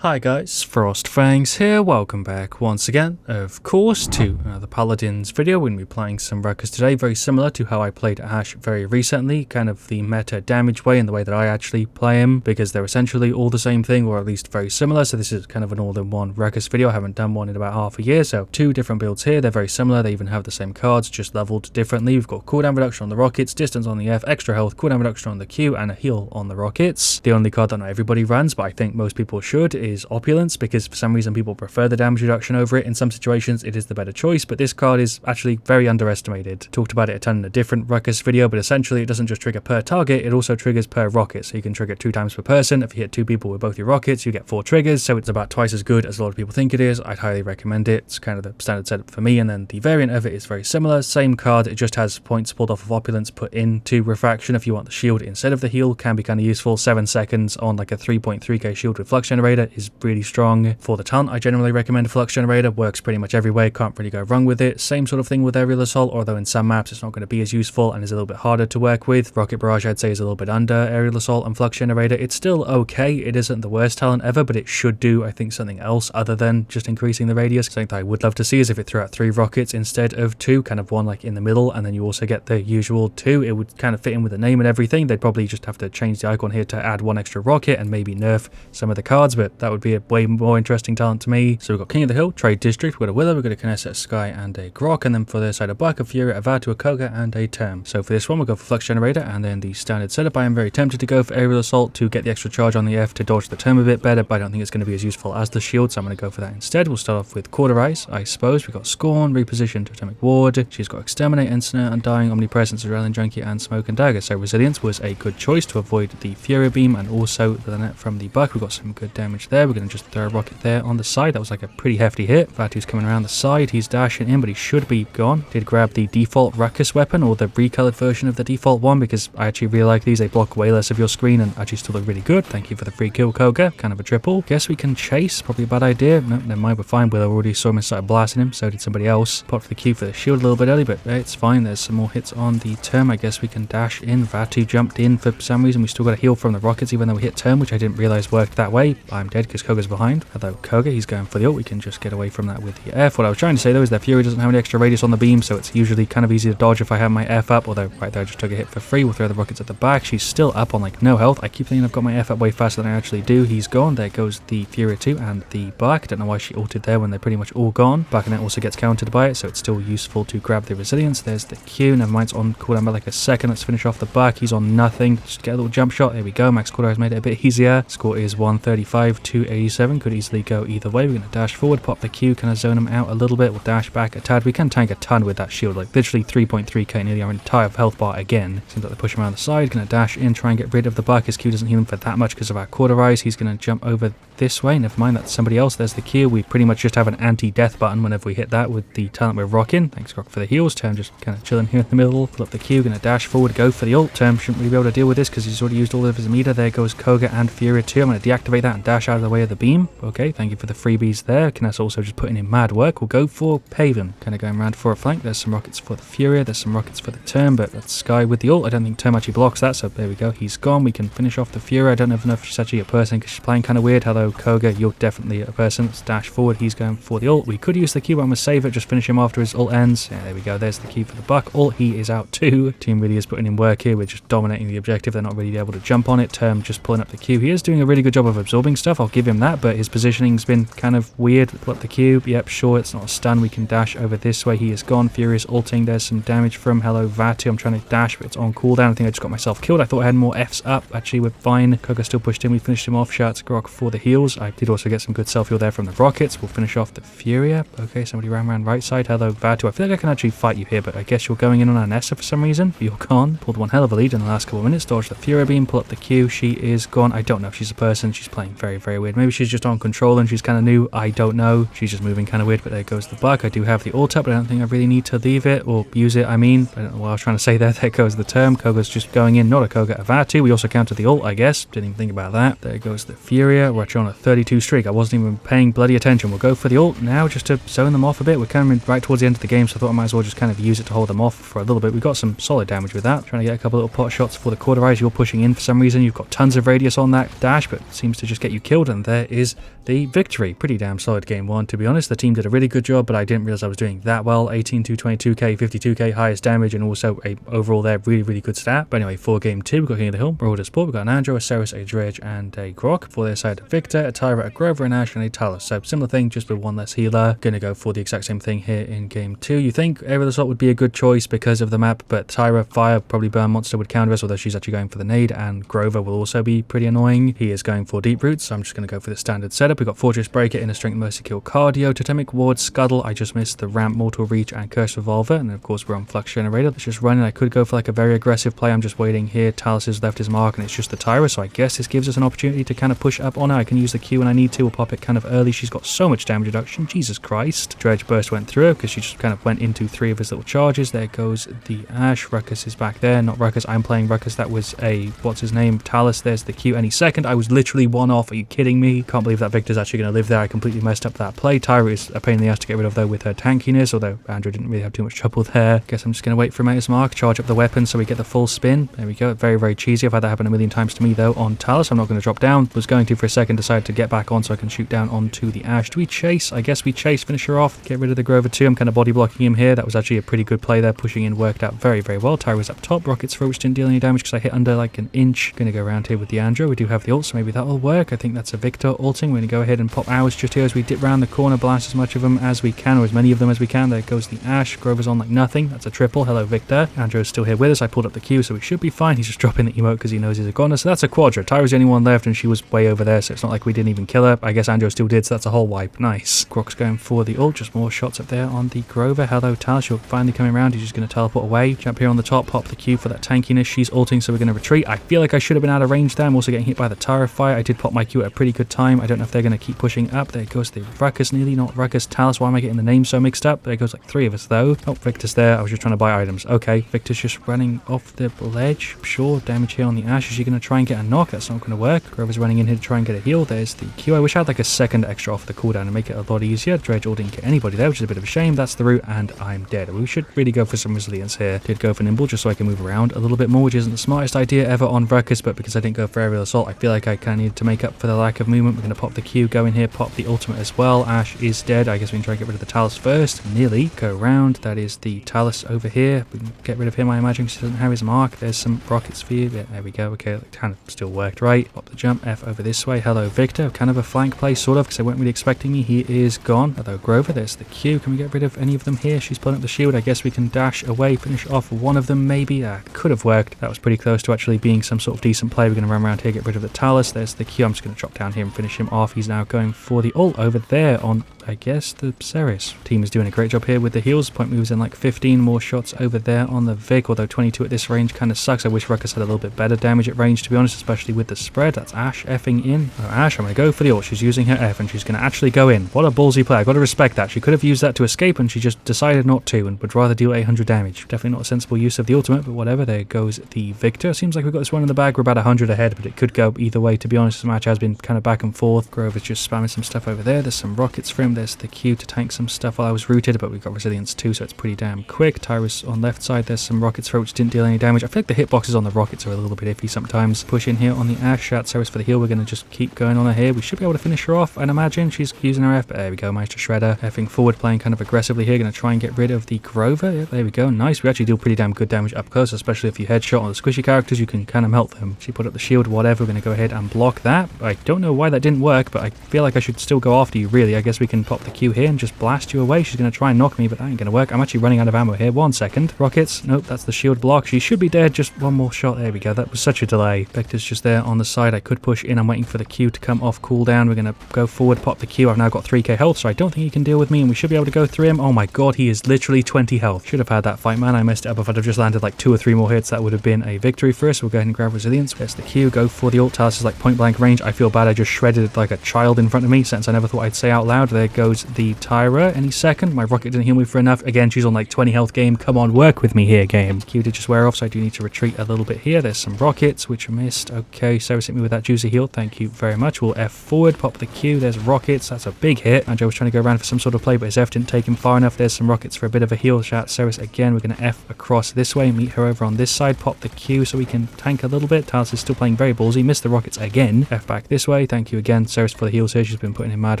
Hi guys, FrostFangs here, welcome back once again, of course, to another Paladins video. We're going to be playing some Ruckus today, very similar to how I played Ash very recently, kind of the meta damage way and the way that I actually play him, because they're essentially all the same thing, or at least very similar, so this is kind of an all-in-one Ruckus video. I haven't done one in about half a year, so two different builds here, they're very similar, they even have the same cards, just leveled differently. We've got cooldown reduction on the rockets, distance on the F, extra health, cooldown reduction on the Q, and a heal on the rockets. The only card that not everybody runs, but I think most people should, is Opulence, because for some reason people prefer the damage reduction over it. In some situations it is the better choice, but this card is actually very underestimated. Talked about it a ton in a different Ruckus video, but essentially it doesn't just trigger per target, it also triggers per rocket, so you can trigger 2 times per person. If you hit 2 people with both your rockets, you get 4 triggers, so it's about twice as good as a lot of people think it is. I'd highly recommend it. It's kind of the standard setup for me, and then the variant of it is very similar. Same card, it just has points pulled off of Opulence put into Refraction. If you want the shield instead of the heal, can be kind of useful. 7 seconds on like a 3.3k shield with Flux Generator is really strong. For the talent, I generally recommend a Flux Generator. Works pretty much every way, can't really go wrong with it. Same sort of thing with Aerial Assault, although in some maps it's not going to be as useful and is a little bit harder to work with. Rocket Barrage I'd say is a little bit under Aerial Assault and Flux Generator. It's still okay, it isn't the worst talent ever, but it should do, I think, something else other than just increasing the radius. Something that I would love to see is if it threw out 3 rockets instead of 2, kind of one like in the middle, and then you also get the usual 2. It would kind of fit in with the name and everything. They'd probably just have to change the icon here to add 1 extra rocket and maybe nerf some of the cards, but that would be a way more interesting talent to me. So we've got King of the Hill, Trade District, we've got a Willow, we've got a Kinessa, a Sky, and a Grok, and then for the side of Buck, a Fury, a Vatu, a Koga, and a Term. So for this one, we'll go for Flux Generator, and then the standard setup. I am very tempted to go for Aerial Assault to get the extra charge on the F to dodge the Term a bit better, but I don't think it's going to be as useful as the shield, so I'm going to go for that instead. We'll start off with Cauterize, I suppose. We've got Scorn, Reposition, Totemic Ward. She's got Exterminate, Ensnare, Undying, Omnipresence, Adrenaline Junkie, and Smoke and Dagger. So Resilience was a good choice to avoid the Fury Beam and also the net from the Buck. We've got some good damage there. We're going to just throw a rocket there on the side. That was like a pretty hefty hit. Vatu's coming around the side, he's dashing in, but he should be gone. Did grab the default Ruckus weapon, or the recolored version of the default one, because I actually really like these. They block way less of your screen and actually still look really good. Thank you for the free kill, Koga. Kind of a triple. Guess we can chase. Probably a bad idea. No, never mind, we're fine. Willow already saw him and started blasting him, so did somebody else. Popped for the Q for the shield a little bit early, but it's fine. There's some more hits on the Term. I guess we can dash in. Vatu jumped in for some reason. We still got a heal from the rockets, even though we hit Term, which I didn't realize worked that way. I'm dead because Koga's behind. Although Koga, he's going for the ult. We can just get away from that with the F. What I was trying to say though is that Fury doesn't have any extra radius on the beam, so it's usually kind of easy to dodge if I have my F up, although right there I just took a hit for free. We'll throw the rockets at the back. She's still up on like no health. I keep thinking I've got my F up way faster than I actually do. He's gone. There goes the Fury 2 and the Buck. I don't know why she ulted there when they're pretty much all gone. Buck and it also gets countered by it, so it's still useful to grab the Resilience. There's the Q. Never mind, it's on cooldown by like a second. Let's finish off the Buck. He's on nothing. Just get a little jump shot. There we go. Max Quarter has made it a bit easier. Score is 135 to 87. Could easily go either way. We're going to dash forward, pop the Q, kind of zone him out a little bit. We'll dash back a tad. We can tank a ton with that shield, like literally 3.3k, nearly our entire health bar again. Seems like they push him around the side. Going to dash in, try and get rid of the Buck. His Q doesn't heal him for that much because of our Cauterize. He's going to jump over this way. Never mind, that's somebody else. There's the Q. We pretty much just have an anti-death button whenever we hit that with the talent we're rocking. Thanks, Grok, for the heals. Term just kind of chilling here in the middle. Pull up the Q. Going to dash forward, go for the ult. Term shouldn't really be able to deal with this because he's already used all of his meter. There goes Koga and Fury 2. I'm going to deactivate that and dash out of the way of the beam. Okay, thank you for the freebies there. Kinessa also just putting in mad work. We'll go for Paven. Kind of going around for a flank. There's some rockets for the Fury. There's some rockets for the Term, but that's Sky with the ult. I don't think Term actually blocks that, so there we go. He's gone. We can finish off the Fury. I don't even know if she's actually a person because she's playing kind of weird. Hello, Koga. You're definitely a person. Let's dash forward. He's going for the ult. We could use the Q, but I'm going to save it. Just finish him after his ult ends. Yeah, there we go. There's the Q for the Buck. Ult, he is out too. Team really is putting in work here. We're just dominating the objective. They're not really able to jump on it. Term just pulling up the Q. He is doing a really good job of absorbing stuff. I'll give him that, but his positioning's been kind of weird. Pull up the Q. Yep, sure, it's not a stun. We can dash over this way. He is gone. Furious ulting. There's some damage from Hello Vatu. I'm trying to dash, but it's on cooldown. I think I just got myself killed. I thought I had more Fs up. Actually, we're fine. Koga still pushed in. We finished him off. Shouts Grok for the heals. I did also get some good self-heal there from the rockets. We'll finish off the Furia. Okay, somebody ran around right side. Hello Vatu. I feel like I can actually fight you here, but I guess you're going in on Anessa for some reason. You're gone. Pulled one hell of a lead in the last couple of minutes. Dodged the Fury beam. Pull up the Q. She is gone. I don't know if she's a person. She's playing very, very weird. Maybe she's just on control and she's kind of new. I don't know. She's just moving kind of weird, but there goes the Buck. I do have the ult up, but I don't think I really need to leave it or use it. I mean, I don't know what I was trying to say there. There goes the Term. Koga's just going in. Not a Koga, a Vatu. We also counted the ult, I guess. Didn't even think about that. There goes the Furia. We're actually on a 32 streak. I wasn't even paying bloody attention. We'll go for the ult now just to zone them off a bit. We're coming right towards the end of the game, so I thought I might as well just kind of use it to hold them off for a little bit. We got some solid damage with that. Trying to get a couple little pot shots for the Cauterize. You're pushing in for some reason. You've got tons of radius on that dash, but it seems to just get you killed. shield, and there is the victory. Pretty damn solid game one, to be honest. The team did a really good job, but I didn't realize I was doing that well. 18 to 22k, 52k highest damage, and also a overall there really good stat. But anyway, for game two, we've got King of the Hill, Royal Sport, we've got an Andrew, a Ceres, a Dredge, and a Grok. For their side, a Victor, a Tyra, a Grover, an Ash, and a Talus. So similar thing, just with one less healer. Gonna go for the exact same thing here in game two. You think Aerial Assault would be a good choice because of the map, but Tyra, Fire, probably Burn Monster would counter us, although she's actually going for the nade, and Grover will also be pretty annoying. He is going for Deep Roots, so I'm just going to go for the standard setup. We've got Fortress Breaker, Inner Strength, Mercy Kill, Cardio, Totemic Ward, Scuttle. I just missed the Ramp, Mortal Reach, and Curse Revolver, and of course we're on Flux Generator. Let's just run it. I could go for like a very aggressive play. I'm just waiting here. Talus has left his mark, and it's just the Tyra, so I guess this gives us an opportunity to kind of push up on her. I can use the Q when I need to. We'll pop it kind of early. She's got so much damage reduction. Jesus Christ. Dredge Burst went through her because she just kind of went into 3 of his little charges. There goes the Ash. Ruckus is back there. Not Ruckus. I'm playing Ruckus. That was a, what's his name? Talus. There's the Q any second. I was literally one off. Are you kidding me? Can't believe that Victor's actually going to live there. I completely messed up that play. Tyra is a pain in the ass to get rid of though with her tankiness, although Andrew didn't really have too much trouble there. Guess I'm just going to wait for him at his mark, charge up the weapon so we get the full spin. There we go. Very cheesy. I've had that happen a million times to me though on Talus. I'm not going to drop down. Was going to for a second, decided to get back on so I can shoot down onto the Ash. Do we chase? I guess we chase, finish her off, get rid of the Grover too. I'm kind of body blocking him here. That was actually a pretty good play there. Pushing in worked out very well. Tyra was up top. Rockets throw, which didn't deal any damage because I hit under like an inch. Going to go around here with the Andrew. We do have the ult, so maybe that'll work. I think that's a Victor ulting. We're going to go ahead and pop ours just here as we dip around the corner, blast as much of them as we can, or as many of them as we can. There goes the Ash. Grover's on like nothing. That's a triple. Hello, Victor. Andrew's still here with us. I pulled up the Q, so we should be fine. He's just dropping the emote because he knows he's a goner. So that's a quadra. Tyra's the only one left, and she was way over there, so it's not like we didn't even kill her. I guess Andrew still did, so that's a whole wipe. Nice. Grok's going for the ult. Just more shots up there on the Grover. Hello, Talus. You're finally coming around. He's just going to teleport away. Jump here on the top. Pop the Q for that tankiness. She's ulting, so we're going to retreat. I feel like I should have been out of range there. I'm also getting hit by the Tyra fire. I did pop my Q at a pretty good time. I don't know if they're going to keep pushing up. There goes the Ruckus. Nearly not Ruckus. Talus. Why am I getting the names so mixed up? There goes like 3 of us though. Oh, Victor's there. I was just trying to buy items. Okay, Victor's just running off the ledge. Sure, damage here on the Ash. Is she going to try and get a knock? That's not going to work. Grover's running in here to try and get a heal. There's the Q. I wish I had like a second extra off the cooldown and make it a lot easier. Dredge all didn't get anybody there, which is a bit of a shame. That's the route, and I'm dead. We should really go for some resilience here. Did go for nimble just so I can move around a little bit more, which isn't the smartest idea ever on Ruckus, but because I didn't go for aerial assault, I feel like I kind of need to make up for the lack of movement. We're going to pop the Q, go in here, pop the ultimate as well. Ash is dead. I guess we can try and get rid of the Talus first. Nearly. Go around. That is the Talus over here. We can get rid of him, I imagine, because he doesn't have his mark. There's some rockets for you. Yeah, there we go. Okay, it kind of still worked, right? Pop the jump. F over this way. Hello, Victor. Kind of a flank play, sort of, because they weren't really expecting me. He is gone. Hello, Grover. There's the Q. Can we get rid of any of them here? She's pulling up the shield. I guess we can dash away, finish off one of them, maybe. Could have worked. That was pretty close to actually being some sort of decent play. We're going to run around here, get rid of the Talus. There's the Q. I'm just going to drop down here and finish him off. He's now going for the ult over there on, I guess, the Ceres. Team is doing a great job here with the heals. Point moves in like 15 more shots over there on the Vic, although 22 at this range kind of sucks. I wish Ruckus had a little bit better damage at range, to be honest, especially with the spread. That's Ash effing in. Oh, Ash, I'm going to go for the ult. She's using her F, and she's going to actually go in. What a ballsy play. I've got to respect that. She could have used that to escape, and she just decided not to, and would rather deal 800 damage. Definitely not a sensible use of the ultimate, but whatever. There goes the Victor. Seems like we've got this one in the bag. We're about 100 ahead, but it could go either way, to be honest. This match has been kind of back and forth. Grover's just spamming some stuff over there. There's some rockets for him. There's the Q to tank some stuff while I was rooted, but we've got resilience too, so it's pretty damn quick. Tyra's on left side. There's some rockets for her, which didn't deal any damage. I feel like the hitboxes on the rockets are a little bit iffy sometimes. Push in here on the Ash. Shout Ceres for the heal. We're going to just keep going on her here. We should be able to finish her off, I'd imagine. She's using her F, but there we go. Managed to shred her. Effing forward, playing kind of aggressively here. Going to try and get rid of the Grover. Yeah, there we go. Nice. We actually do pretty damn good damage up close, especially if you headshot on the squishy characters. You can kind of melt them. She put up the shield, whatever. We're going to go ahead and block that. I don't know why that didn't work, but I feel like I should still go after you, really. I guess we can pop the Q here and just blast you away. She's going to try and knock me, but that ain't going to work. I'm actually running out of ammo here. 1 second. Rockets. Nope, that's the shield block. She should be dead. Just one more shot. There we go. That was such a delay. Vector's just there on the side. I could push in. I'm waiting for the Q to come off cooldown. We're going to go forward, pop the Q. I've now got 3k health, so I don't think he can deal with me, and we should be able to go through him. Oh my god, he is literally 20 health. Should have had that fight, man. I messed it up. If I'd have just landed like 2 or 3 more hits, that would have been a victory for us. We'll go ahead and grab resilience. There's the Q. Go for the ult. Talus is like point blank range. I feel bad. I just shredded like a child in front of me, since I never thought I'd say out loud. There goes the Tyra any second. My rocket didn't heal me for enough. Again, she's on like 20 health game. Come on, work with me here, game. Q did just wear off, so I do need to retreat a little bit here. There's some rockets, which I missed. Okay, Ceres hit me with that juicy heal. Thank you very much. We'll F forward, pop the Q. There's rockets. That's a big hit. Andrew was trying to go around for some sort of play, but his F didn't take him far enough. There's some rockets for a bit of a heal. Shout Ceres again. We're going to F across this way, meet her over on this side, pop the Q so we can tank a little bit. Talus is still playing very ballsy. Missed the rockets again. F back this way. way. Thank you again, Ceres, for the heals here. She's been putting in mad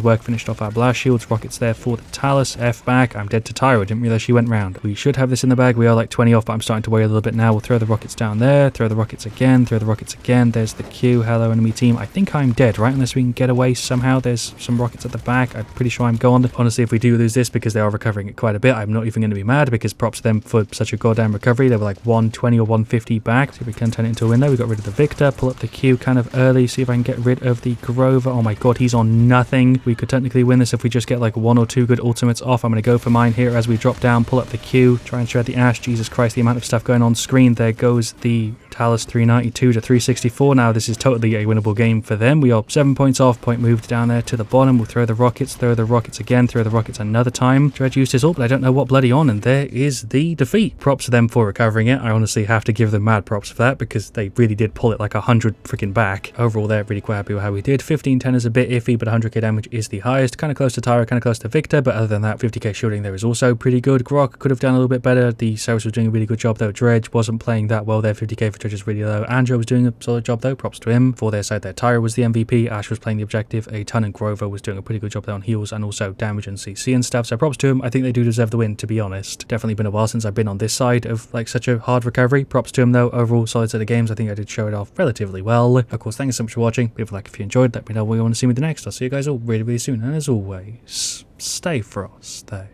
work. Finished off our blast shields. Rockets there for the Talus. F back. I'm dead to Tyro. Didn't realize she went round. We should have this in the bag. We are like 20 off, but I'm starting to worry a little bit now. We'll throw the rockets down there. Throw the rockets again. Throw the rockets again. There's the Q. Hello, enemy team. I think I'm dead, right? Unless we can get away somehow. There's some rockets at the back. I'm pretty sure I'm gone. Honestly, if we do lose this, because they are recovering it quite a bit, I'm not even going to be mad, because props to them for such a goddamn recovery. They were like 120 or 150 back. See if we can turn it into a win there. We got rid of the Victor. Pull up the Q kind of early. See if I can get rid of the Grover. Oh my god, he's on nothing. We could technically win this if we just get like 1 or 2 good ultimates off. I'm going to go for mine here as we drop down. Pull up the Q. Try and shred the Ash. Jesus Christ, the amount of stuff going on screen. There goes the Talus 392 to 364. Now this is totally a winnable game for them. We are 7 points off. Point moved down there to the bottom. We'll throw the rockets. Throw the rockets again. Throw the rockets another time. Dredge used his ult, but I don't know what bloody on. And there is the defeat. Props to them for recovering it. I honestly have to give them mad props for that, because they really did pull it like 100 freaking back. Overall, they're really quite happy with how we did. 1510 is a bit iffy, but 100k damage is the highest. Kind of close to Tyro, kind of close to Victor, but other than that, 50k shielding there is also pretty good. Grok could have done a little bit better. The Ceres was doing a really good job though. Dredge wasn't playing that well there. 50k for Dredge is really low. Andrew was doing a solid job though. Props to him. For their side there, Tyro was the MVP. Ash was playing the objective a ton, and Grover was doing a pretty good job there on heals and also damage and CC and stuff. So props to him. I think they do deserve the win, to be honest. Definitely been a while since I've been on this side of like such a hard recovery. Props to him though. Overall, solid set of games. I think I did show it off relatively well. Of course, thanks so much for watching. Leave a like if you enjoyed. Let me know what you want to see me the next. I'll see you guys all really, really soon. And as always, stay frosty.